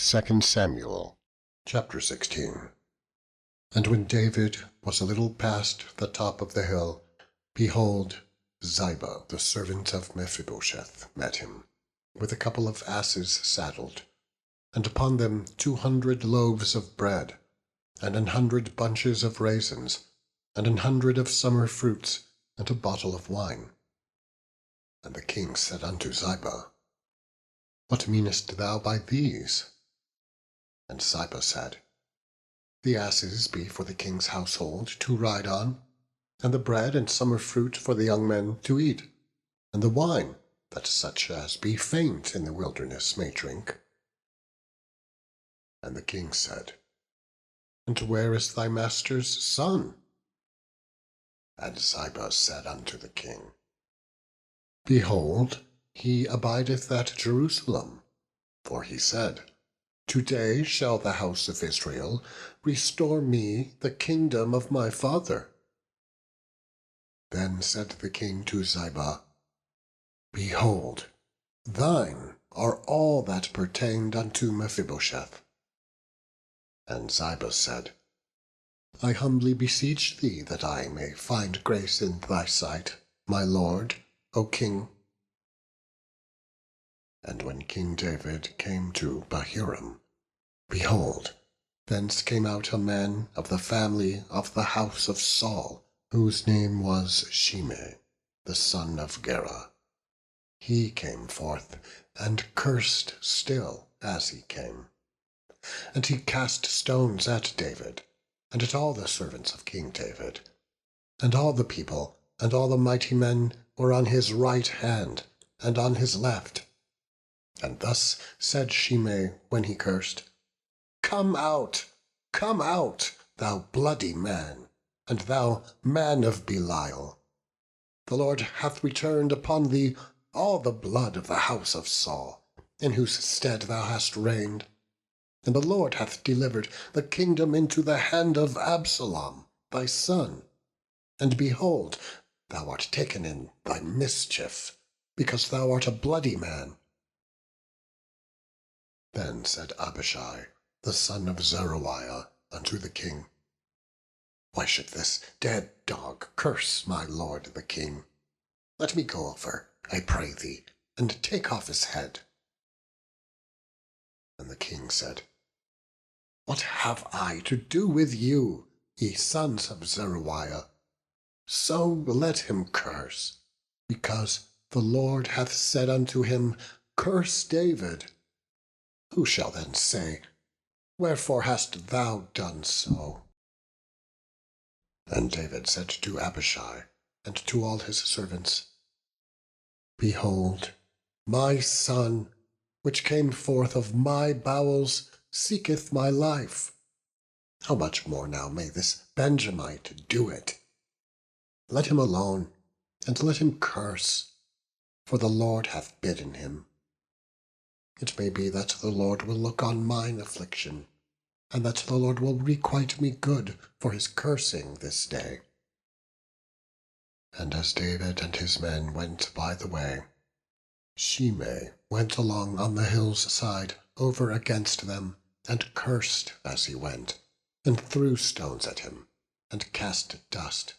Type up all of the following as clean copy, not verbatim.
2 Samuel chapter 16. And when David was a little past the top of the hill, behold, Ziba, the servant of Mephibosheth, met him, with a couple of asses saddled, and upon them 200 loaves of bread, and 100 bunches of raisins, and 100 of summer fruits, and a bottle of wine. And the king said unto Ziba, What meanest thou by these? And Ziba said, The asses be for the king's household to ride on, and the bread and summer fruit for the young men to eat, and the wine, that such as be faint in the wilderness may drink. And the king said, And where is thy master's son? And Ziba said unto the king, Behold, he abideth at Jerusalem. For he said, Today shall the house of Israel restore me the kingdom of my father. Then said the king to Ziba, Behold, thine are all that pertained unto Mephibosheth. And Ziba said, I humbly beseech thee that I may find grace in thy sight, my lord, O king. And when King David came to Bahurim, behold, thence came out a man of the family of the house of Saul, whose name was Shimei, the son of Gera. He came forth, and cursed still as he came. And he cast stones at David, and at all the servants of King David. And all the people, and all the mighty men were on his right hand, and on his left. And thus said Shimei when he cursed, Come out, thou bloody man, and thou man of Belial. The Lord hath returned upon thee all the blood of the house of Saul, in whose stead thou hast reigned. And the Lord hath delivered the kingdom into the hand of Absalom thy son. And behold, thou art taken in thy mischief, because thou art a bloody man. Then said Abishai, the son of Zeruiah, unto the king, Why should this dead dog curse my lord the king? Let me go over, I pray thee, and take off his head. And the king said, What have I to do with you, ye sons of Zeruiah? So let him curse, because the Lord hath said unto him, Curse David. Who shall then say, Wherefore hast thou done so? And David said to Abishai, and to all his servants, Behold, my son, which came forth of my bowels, seeketh my life. How much more now may this Benjamite do it? Let him alone, and let him curse, for the Lord hath bidden him. It may be that the Lord will look on mine affliction, and that the Lord will requite me good for his cursing this day. And as David and his men went by the way, Shimei went along on the hill's side over against them, and cursed as he went, and threw stones at him, and cast dust.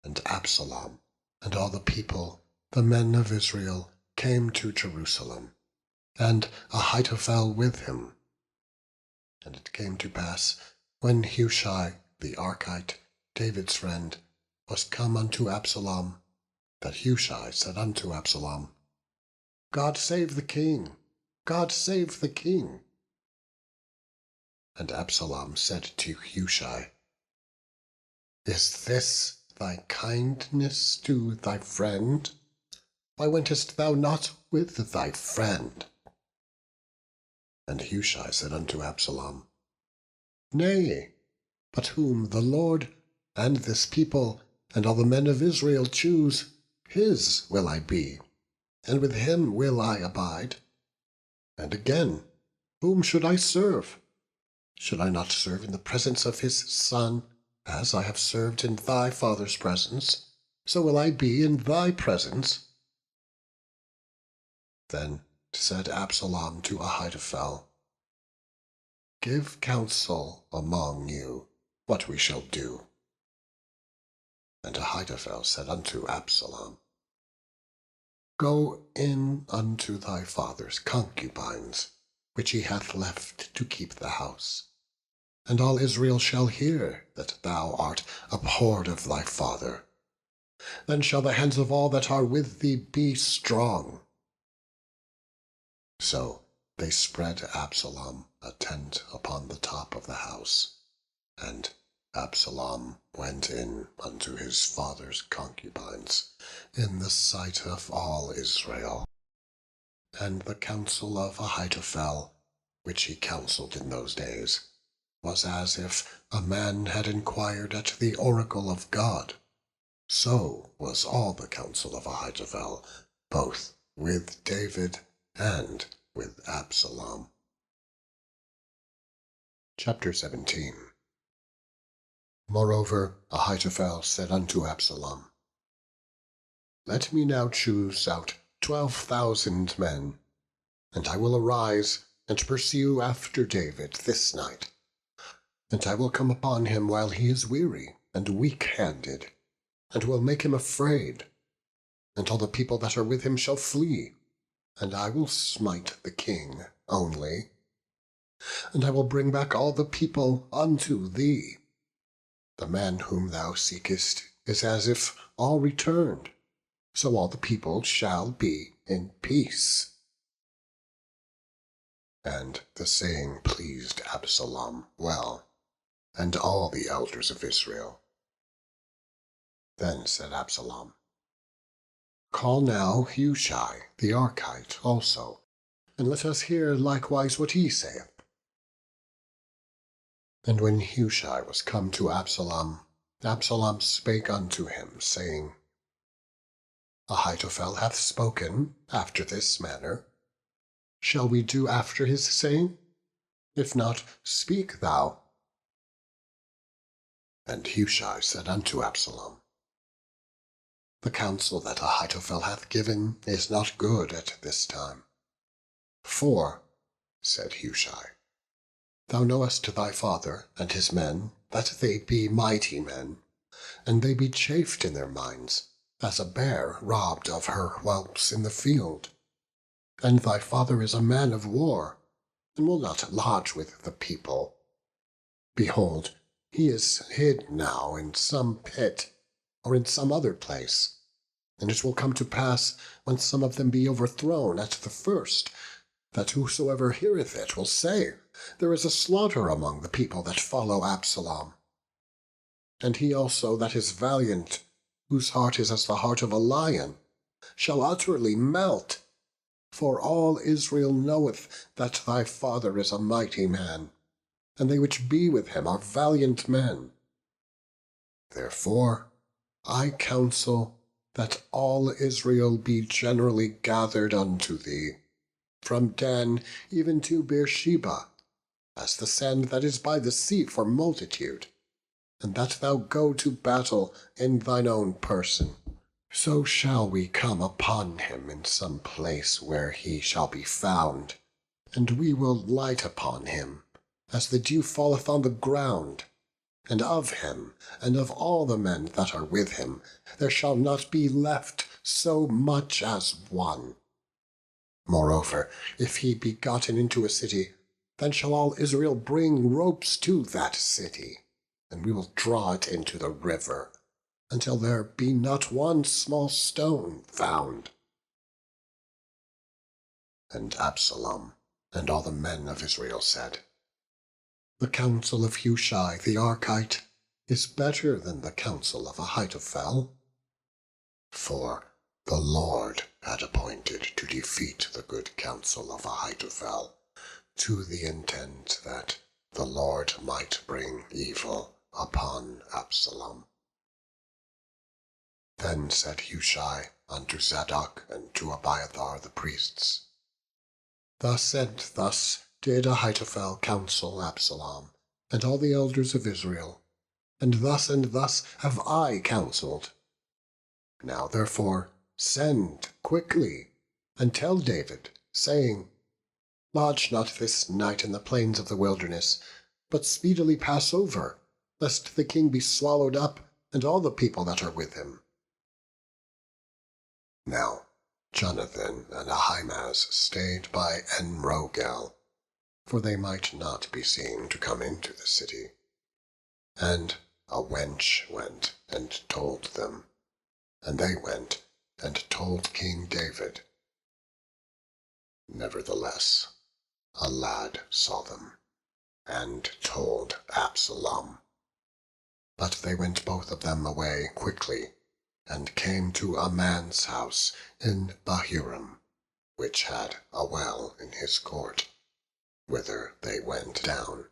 And Absalom and all the people, the men of Israel, came to Jerusalem, and Ahithophel with him. And it came to pass, when Hushai the Archite, David's friend, was come unto Absalom, that Hushai said unto Absalom, God save the king! God save the king! And Absalom said to Hushai, Is this thy kindness to thy friend? Why wentest thou not with thy friend? And Hushai said unto Absalom, Nay, but whom the Lord, and this people, and all the men of Israel choose, his will I be, and with him will I abide. And again, whom should I serve? Should I not serve in the presence of his son, as I have served in thy father's presence, so will I be in thy presence? Then said Absalom to Ahithophel, "Give counsel among you what we shall do." And Ahithophel said unto Absalom, "Go in unto thy father's concubines, which he hath left to keep the house, and all Israel shall hear that thou art abhorred of thy father. Then shall the hands of all that are with thee be strong." So they spread Absalom a tent upon the top of the house, and Absalom went in unto his father's concubines in the sight of all Israel. And the counsel of Ahithophel, which he counselled in those days, was as if a man had inquired at the oracle of God. So was all the counsel of Ahithophel, both with David and with Absalom. Chapter 17. Moreover, Ahithophel said unto Absalom, "Let me now choose out 12,000 men, and I will arise and pursue after David this night. And I will come upon him while he is weary and weak-handed, and will make him afraid. And all the people that are with him shall flee, and I will smite the king only. And I will bring back all the people unto thee. The man whom thou seekest is as if all returned, so all the people shall be in peace." And the saying pleased Absalom well, and all the elders of Israel. Then said Absalom, "Call now Hushai the Archite also, and let us hear likewise what he saith." And when Hushai was come to Absalom, Absalom spake unto him, saying, "Ahithophel hath spoken after this manner. Shall we do after his saying? If not, speak thou." And Hushai said unto Absalom, "The counsel that Ahithophel hath given is not good at this time. For," said Hushai, "thou knowest thy father and his men, that they be mighty men, and they be chafed in their minds, as a bear robbed of her whelps in the field. And thy father is a man of war, and will not lodge with the people. Behold, he is hid now in some pit, or in some other place. And it will come to pass, when some of them be overthrown at the first, that whosoever heareth it will say, There is a slaughter among the people that follow Absalom. And he also that is valiant, whose heart is as the heart of a lion, shall utterly melt. For all Israel knoweth that thy father is a mighty man, and they which be with him are valiant men. Therefore I counsel that all Israel be generally gathered unto thee, from Dan even to Beersheba, as the sand that is by the sea for multitude, and that thou go to battle in thine own person. So shall we come upon him in some place where he shall be found, and we will light upon him, as the dew falleth on the ground. And of him, and of all the men that are with him, there shall not be left so much as one. Moreover, if he be gotten into a city, then shall all Israel bring ropes to that city, and we will draw it into the river, until there be not one small stone found." And Absalom and all the men of Israel said, "The counsel of Hushai the Archite is better than the counsel of Ahithophel." For the Lord had appointed to defeat the good counsel of Ahithophel, to the intent that the Lord might bring evil upon Absalom. Then said Hushai unto Zadok and to Abiathar the priests, Thus and thus did Ahithophel counsel Absalom, and all the elders of Israel, and thus have I counselled. Now therefore send quickly, and tell David, saying, "Lodge not this night in the plains of the wilderness, but speedily pass over, lest the king be swallowed up, and all the people that are with him." Now Jonathan and Ahimaaz stayed by En-rogel, for they might not be seen to come into the city. And a wench went and told them, and they went and told King David. Nevertheless, a lad saw them, and told Absalom. But they went both of them away quickly, and came to a man's house in Bahurim, which had a well in his court, whither they went down.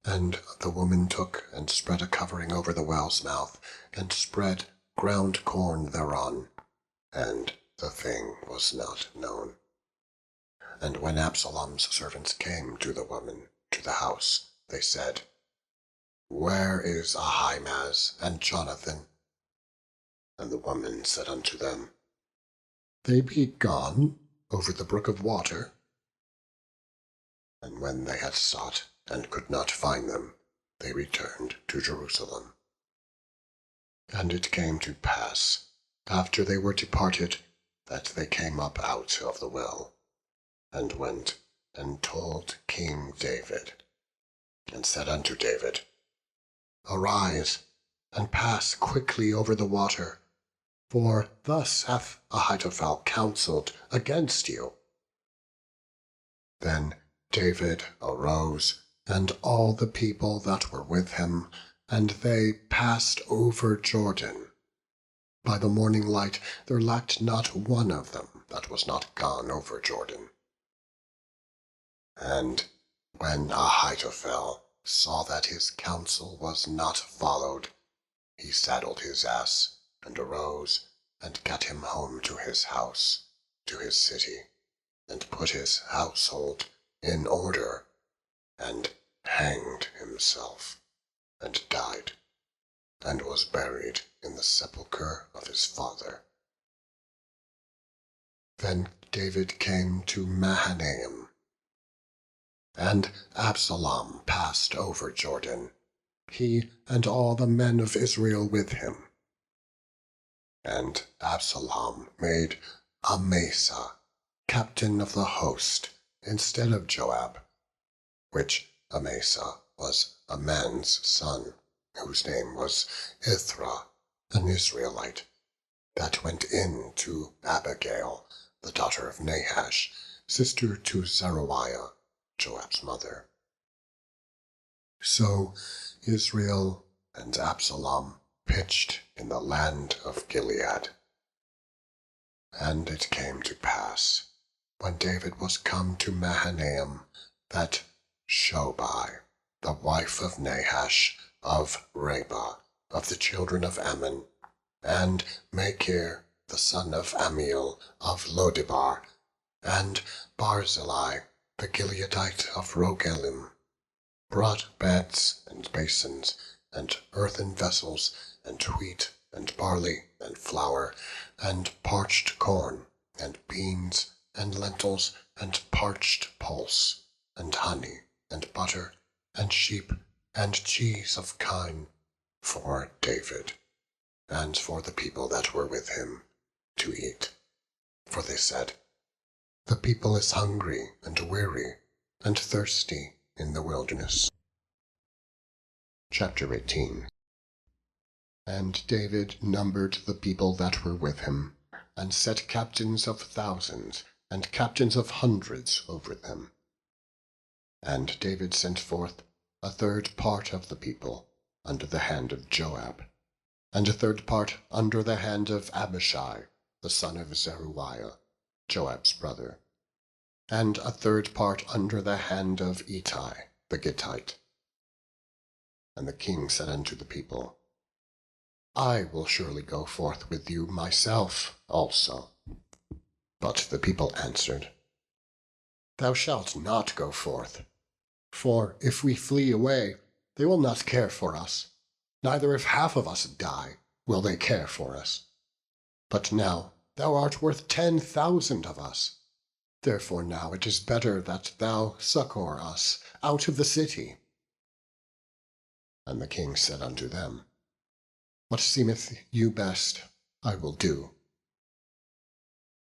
And the woman took and spread a covering over the well's mouth, and spread ground corn thereon, and the thing was not known. And when Absalom's servants came to the woman to the house, they said, "Where is Ahimaaz and Jonathan?" And the woman said unto them, "They be gone over the brook of water." And when they had sought and could not find them, they returned to Jerusalem. And it came to pass, after they were departed, that they came up out of the well, and went and told King David, and said unto David, "Arise, and pass quickly over the water, for thus hath Ahithophel counselled against you." Then David arose, and all the people that were with him, and they passed over Jordan. By the morning light there lacked not one of them that was not gone over Jordan. And when Ahithophel saw that his counsel was not followed, he saddled his ass, and arose, and gat him home to his house, to his city, and put his household in order, and hanged himself, and died, and was buried in the sepulchre of his father. Then David came to Mahanaim, and Absalom passed over Jordan, he and all the men of Israel with him. And Absalom made Amasa captain of the host instead of Joab, which Amasa was a man's son, whose name was Ithra, an Israelite, that went in to Abigail, the daughter of Nahash, sister to Zeruiah, Joab's mother. So Israel and Absalom pitched in the land of Gilead. And it came to pass, when David was come to Mahanaim, that Shobai, the wife of Nahash, of Rabbah, of the children of Ammon, and Machir, the son of Ammiel, of Lodebar, and Barzillai, the Gileadite of Rogelim, brought beds and basins, and earthen vessels, and wheat, and barley, and flour, and parched corn, and beans, and lentils, and parched pulse, and honey, and butter, and sheep, and cheese of kine, for David, and for the people that were with him, to eat. For they said, "The people is hungry, and weary, and thirsty in the wilderness." Chapter 18. And David numbered the people that were with him, and set captains of thousands, and captains of hundreds over them. And David sent forth a third part of the people under the hand of Joab, and a third part under the hand of Abishai, the son of Zeruiah, Joab's brother, and a third part under the hand of Ittai the Gittite. And the king said unto the people, "I will surely go forth with you myself also." But the people answered, "Thou shalt not go forth. For if we flee away, they will not care for us, neither if half of us die, will they care for us. But now thou art worth 10,000 of us. Therefore now it is better that thou succour us out of the city. And the king said unto them, What seemeth you best, I will do.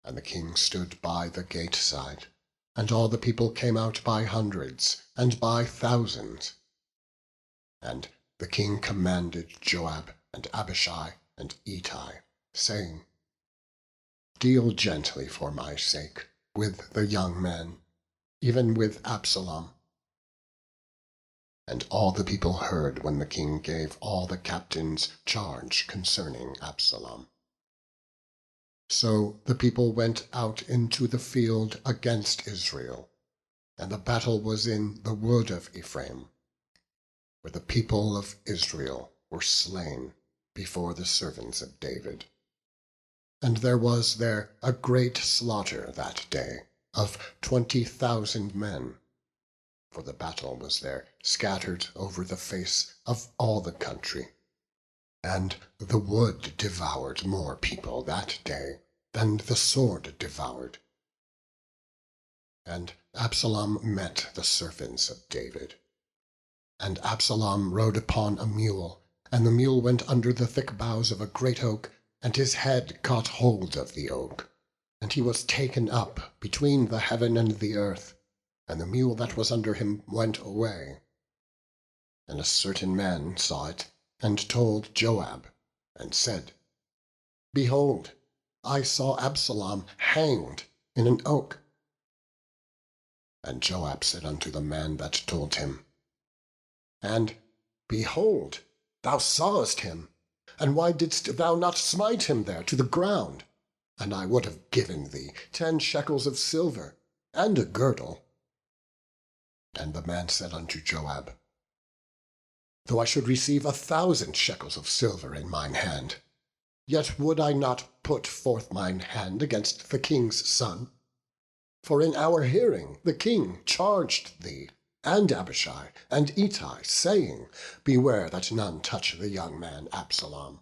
And the king stood by the gate side, and all the people came out by hundreds and by thousands. And the king commanded Joab and Abishai and Ittai, saying, Deal gently for my sake with the young men, even with Absalom. And all the people heard when the king gave all the captains charge concerning Absalom. So the people went out into the field against Israel, and the battle was in the wood of Ephraim, where the people of Israel were slain before the servants of David. And there was there a great slaughter that day of 20,000 men, for the battle was there scattered over the face of all the country. And the wood devoured more people that day than the sword devoured. And Absalom met the servants of David. And Absalom rode upon a mule, and the mule went under the thick boughs of a great oak, and his head caught hold of the oak. And he was taken up between the heaven and the earth, and the mule that was under him went away. And a certain man saw it, and told Joab, and said, Behold, I saw Absalom hanged in an oak. And Joab said unto the man that told him, And, behold, thou sawest him, and why didst thou not smite him there to the ground? And I would have given thee 10 shekels of silver, and a girdle. And the man said unto Joab, Though I should receive 1,000 shekels of silver in mine hand, yet would I not put forth mine hand against the king's son. For in our hearing the king charged thee, and Abishai, and Ittai, saying, Beware that none touch the young man Absalom.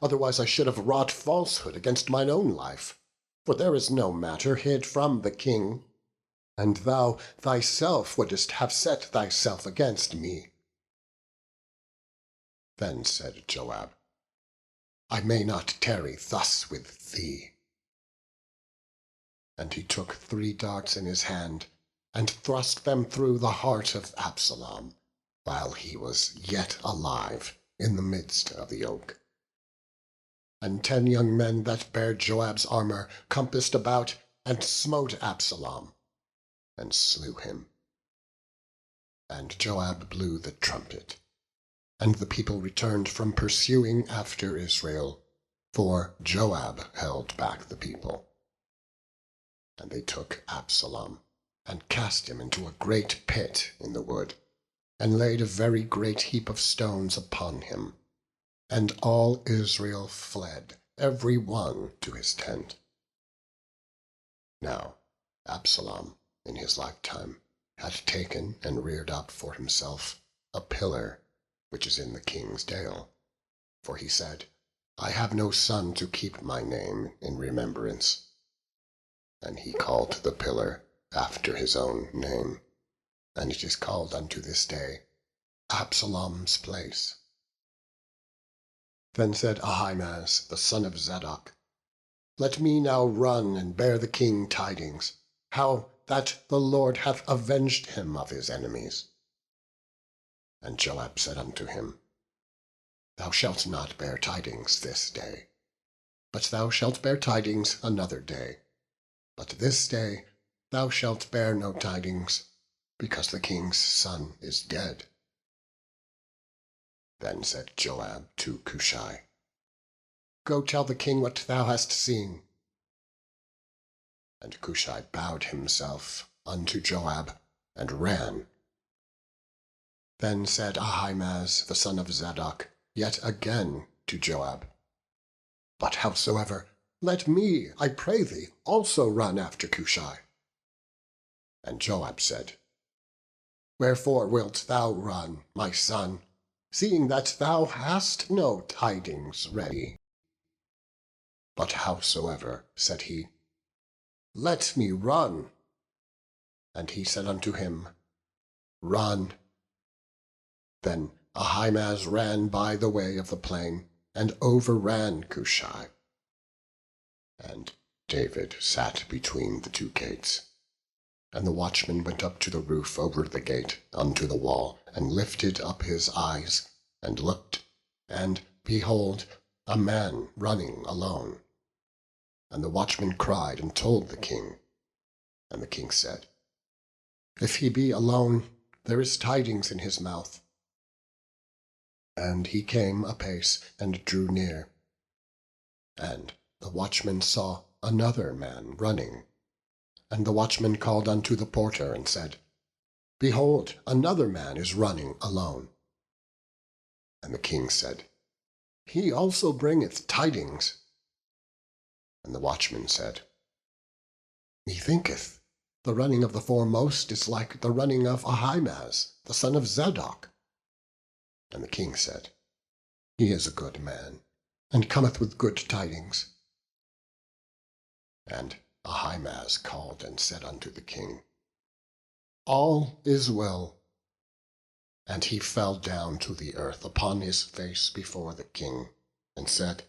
Otherwise I should have wrought falsehood against mine own life, for there is no matter hid from the king, and thou thyself wouldest have set thyself against me. Then said Joab, I may not tarry thus with thee. And he took 3 darts in his hand, and thrust them through the heart of Absalom, while he was yet alive in the midst of the oak. And 10 young men that bare Joab's armour compassed about, and smote Absalom, and slew him. And Joab blew the trumpet, and the people returned from pursuing after Israel, for Joab held back the people. And they took Absalom, and cast him into a great pit in the wood, and laid a very great heap of stones upon him. And all Israel fled, every one to his tent. Now Absalom, in his lifetime, had taken and reared up for himself a pillar, which is in the king's dale. For he said, I have no son to keep my name in remembrance. And he called the pillar after his own name, and it is called unto this day Absalom's place. Then said Ahimaaz the son of Zadok, Let me now run and bear the king tidings, how that the Lord hath avenged him of his enemies. And Joab said unto him, Thou shalt not bear tidings this day, but thou shalt bear tidings another day. But this day thou shalt bear no tidings, because the king's son is dead. Then said Joab to Cushai, Go tell the king what thou hast seen. And Cushai bowed himself unto Joab, and ran. Then said Ahimaaz the son of Zadok yet again to Joab, But howsoever, let me, I pray thee, also run after Cushai. And Joab said, Wherefore wilt thou run, my son, seeing that thou hast no tidings ready? But howsoever, said he, let me run. And he said unto him, Run. Then Ahimaaz ran by the way of the plain, and overran Cushai. And David sat between the two gates. And the watchman went up to the roof over the gate unto the wall, and lifted up his eyes, and looked, and behold, a man running alone. And the watchman cried and told the king. And the king said, If he be alone, there is tidings in his mouth. And he came apace, and drew near. And the watchman saw another man running. And the watchman called unto the porter, and said, Behold, another man is running alone. And the king said, He also bringeth tidings. And the watchman said, Methinketh the running of the foremost is like the running of Ahimaaz, the son of Zadok. And the king said, He is a good man, and cometh with good tidings. And Ahimaaz called and said unto the king, All is well. And he fell down to the earth upon his face before the king, and said,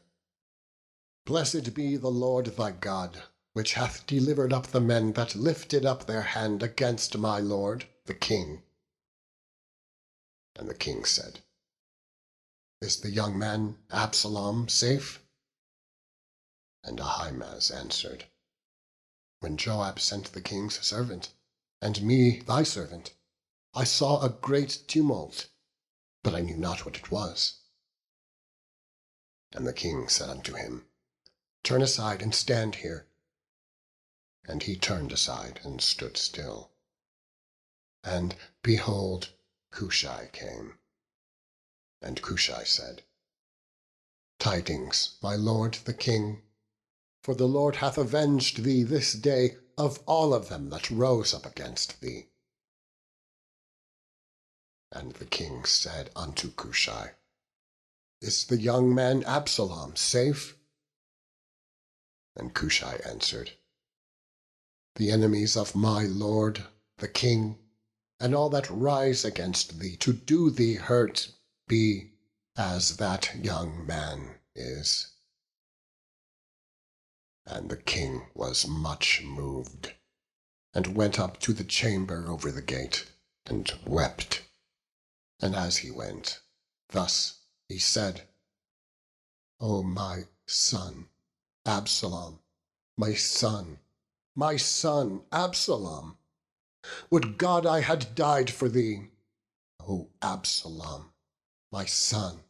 Blessed be the Lord thy God, which hath delivered up the men that lifted up their hand against my lord the king. And the king said, Is the young man Absalom safe? And Ahimaaz answered, When Joab sent the king's servant, and me thy servant, I saw a great tumult, but I knew not what it was. And the king said unto him, Turn aside and stand here. And he turned aside and stood still. And behold, Cushai came. And Cushai said, Tidings, my lord the king, for the Lord hath avenged thee this day of all of them that rose up against thee. And the king said unto Cushai, Is the young man Absalom safe? And Cushai answered, The enemies of my lord the king, and all that rise against thee to do thee hurt, be as that young man is. And the king was much moved, and went up to the chamber over the gate, and wept. And as he went, thus he said, O my son, Absalom, my son Absalom! Would God I had died for thee! O Absalom, my son,